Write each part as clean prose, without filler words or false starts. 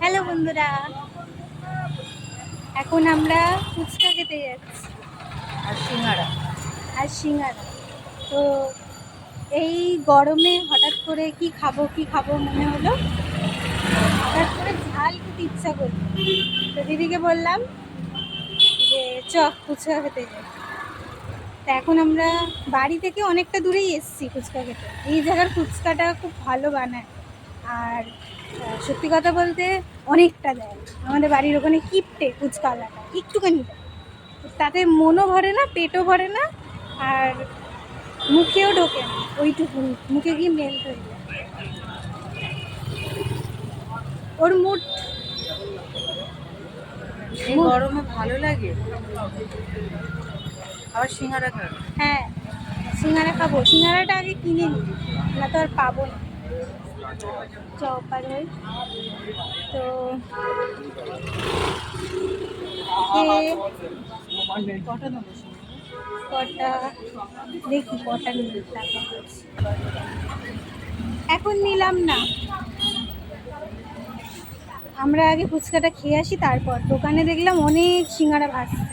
Hello বন্ধুরা, এখন আমরা ফুচকা খেতে যাচ্ছি আর সিঙ্গারা। সিঙ্গারা। তো এই গরমে হঠাৎ করে কি খাবো মনে হলো, হঠাৎ করে ঝাল খেতে ইচ্ছা করলো। তো দিদিকে বললাম যে ফুচকা খেতে যাই। তা এখন আমরা বাড়ি থেকে অনেকটা দূরেই এসেছি ফুচকা খেতে। এই জায়গার ফুচকাটা খুব ভালো বানায়, আর সত্যি কথা বলতে অনেকটা দেয়। আমাদের বাড়ির ওখানে কিপটে ফুচকাওয়ালাটা একটুখানি দেয়, তাতে মনও ভরে না, পেটও ভরে না, আর মুখেও ঢোকে না। ওইটুকু মুখে গিয়ে মেল্ট হয়ে যায় ওর মুড। এই গরমে ভালো লাগে। আবার সিঙ্গারা খাবে? হ্যাঁ, সিঙ্গারা খাবো। সিঙ্গারাটা আগে কিনে নিই, না তো আর পাবো না। চপার হই তো কটা নেবো? কটা দেখি, কটা নিই টাকা এখন নিলাম না। আমরা আগে ফুচকাটা খেয়ে আসি, তারপর দোকানে দেখলাম অনেক সিঙ্গারা ভাসছে।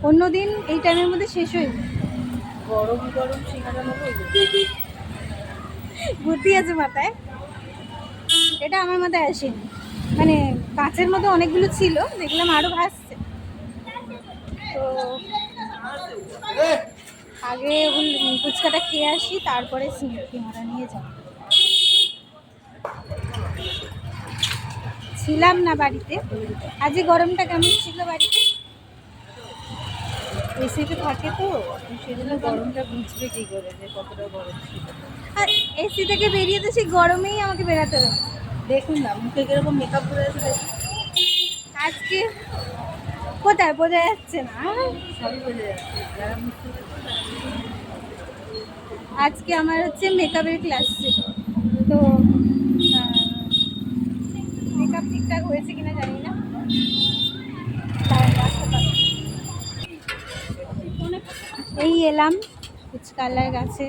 অন্যদিন এই টাইমের মধ্যে শেষ হয়ে যায়। গরম গরম সিঙ্গারা নেবো। বুদ্ধি আছে মাথায়, এটা আমার মাথায় আসেনি। মানে কাঁচের মতো অনেকগুলো ছিল, দেখলাম আরো ভাসছে। তো আগে ফুচকাটা খেয়ে আসি, তারপরে সিঙ্গারা নিয়ে যাব। ছিলাম না বাড়িতে। আজকে গরমটা কেমন ছিল বাড়িতে? এসিতে থাকে তো, সেজন্য গরমটা বুঝবে কি করে যে কতটা গরম ছিল। আর এসি থেকে বেরিয়ে তো সেই গরমেই আমাকে বেরাতে হবে। দেখুন না মুখে কিরকম মেকআপ করে আছে। আজকে কোথায় বোঝা যাচ্ছে না। সবই বোঝা যাচ্ছে যারা মুখে। আজকে আমার হচ্ছে মেকআপের ক্লাস ছিল, তো মেকআপ ঠিকঠাক হয়েছে কিনা জানি না। এই এলাম ফুচকালার কাছে।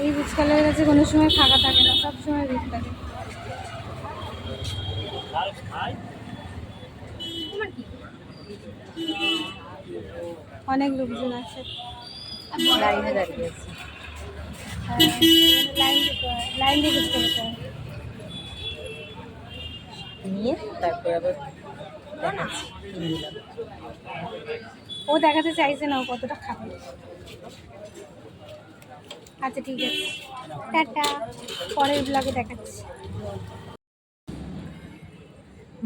এই ফুচকালার কাছে কোনো সময় ফাঁকা থাকে না, সব সময় ভিড় থাকে। অনেক লোকজন আছে, লাইনে দাঁড়িয়ে আছে। লাইন দিয়ে ফুচকা খেতে হয়। নিয়ে তারপর আবার দেখাচ্ছি কি নিলাম। ও দেখাতে চাইছে না ও কতটা খাবে। আচ্ছা ঠিক আছে, টাটা, পরের ব্লগে দেখাচ্ছি।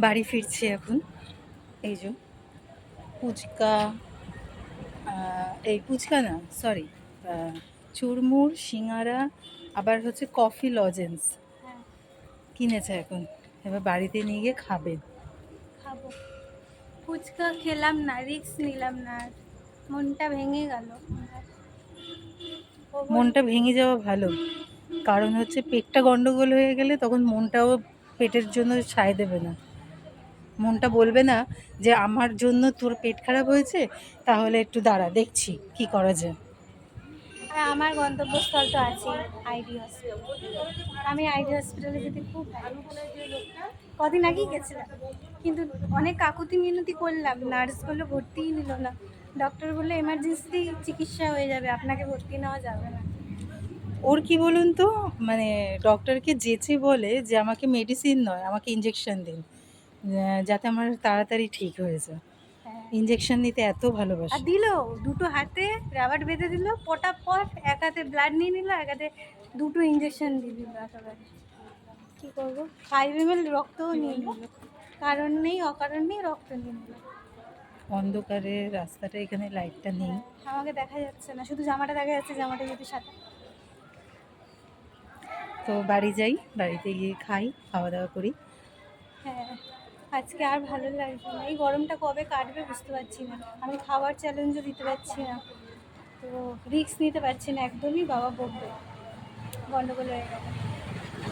বাড়ি ফিরছি এখন। এই যে ফুচকা, এই ফুচকা না সরি, চুরমুর, সিঙ্গারা, আবার হচ্ছে কফি লজেন্স হ্যাঁ, কিনেছে এখন। এবার বাড়িতে নিয়ে গিয়ে খাবে। খাবো। ফুচকা খেলাম না, রিস্ক নিলাম না, আর মনটা ভেঙে গেল। মনটা ভেঙে যাওয়া ভালো, কারণ হচ্ছে পেটটা গন্ডগোল হয়ে গেলে তখন মনটাও পেটের জন্য সায় দেবে না। মনটা বলবে না যে আমার জন্য তোর পেট খারাপ হয়েছে, তাহলে একটু দাঁড়া দেখছি কি করা যায়। আর আমার গন্তব্যস্থল তো আছে আইডি হসপিটাল। আমি আইডি হসপিটালে যেতে খুব ভালো। কদিন আগেই গেছিলাম, কিন্তু অনেক কাকুতি মিনতি করলাম, নার্স বললো ভর্তিই নিল না। ডক্টর বললো এমার্জেন্সি চিকিৎসা হয়ে যাবে, আপনাকে ভর্তি নেওয়া যাবে না। ওর কি বলুন তো, মানে ডক্টরকে যেচে বলে যে আমাকে মেডিসিন নয়, আমাকে ইঞ্জেকশন দিন, যাতে আমার তাড়াতাড়ি ঠিক হয়ে যায়। হ্যাঁ, ইঞ্জেকশন নিতে এত আর ভালোবাসে। দিল দুটো হাতে রাবার বেঁধে দিল, পটাপট এক হাতে ব্লাড নিয়ে নিল, এক হাতে দুটো ইঞ্জেকশন দিয়ে দিল একেবারে। কী করবো, 5 ml রক্তও নিয়ে নিল, কারণ নেই অকারণ নেই রক্ত নিয়ে নিল। অন্ধকারে রাস্তাটা, এখানে লাইটটা নেই। আমাকে দেখা যাচ্ছে না, শুধু জামাটা দেখা যাচ্ছে, জামাটা যদি সাদা। তো বাড়ি যাই, বাড়িতে গিয়ে খাই, খাওয়া দাওয়া করি। হ্যাঁ, আজকে আর ভালো লাগছে না। এই গরমটা কবে কাটবে বুঝতে পারছি না। আমি খাবার চ্যালেঞ্জও দিতে পারছি না, তো রিস্ক নিতে পারছি না একদমই, বাবা বকবে, গন্ডগোল হয়ে গেল।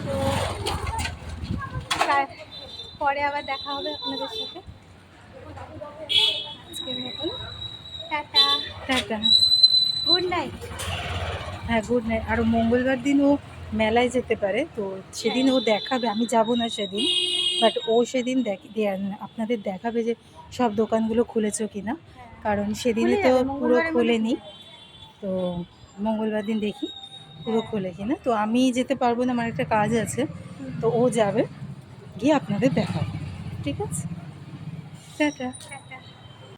তো পরে আবার দেখা হবে আপনাদের সাথে। আজকের মতন টাটা, টাটা। Good night. হ্যাঁ গুড নাইট। আর মঙ্গলবার দিন ও মেলায় যেতে পারে, তো সেদিন ও দেখাবে, আমি যাব না সেদিন, বাট ও সেদিন আপনাদের দেখাবে যে সব দোকানগুলো খুলেছো কিনা, কারণ সেদিনে খুলে তো যাবে, পুরো মঙ্গলবারের মধ্যে খোলেনি। খুলে যাবে। তো মঙ্গলবার দিন দেখি পুরো হ্যাঁ। খোলে কিনা। তো আমি যেতে পারবো না, আমার একটা কাজ আছে, হুম। তো ও যাবে, গিয়ে আপনাদের দেখাবে। ঠিক আছে, টাটা।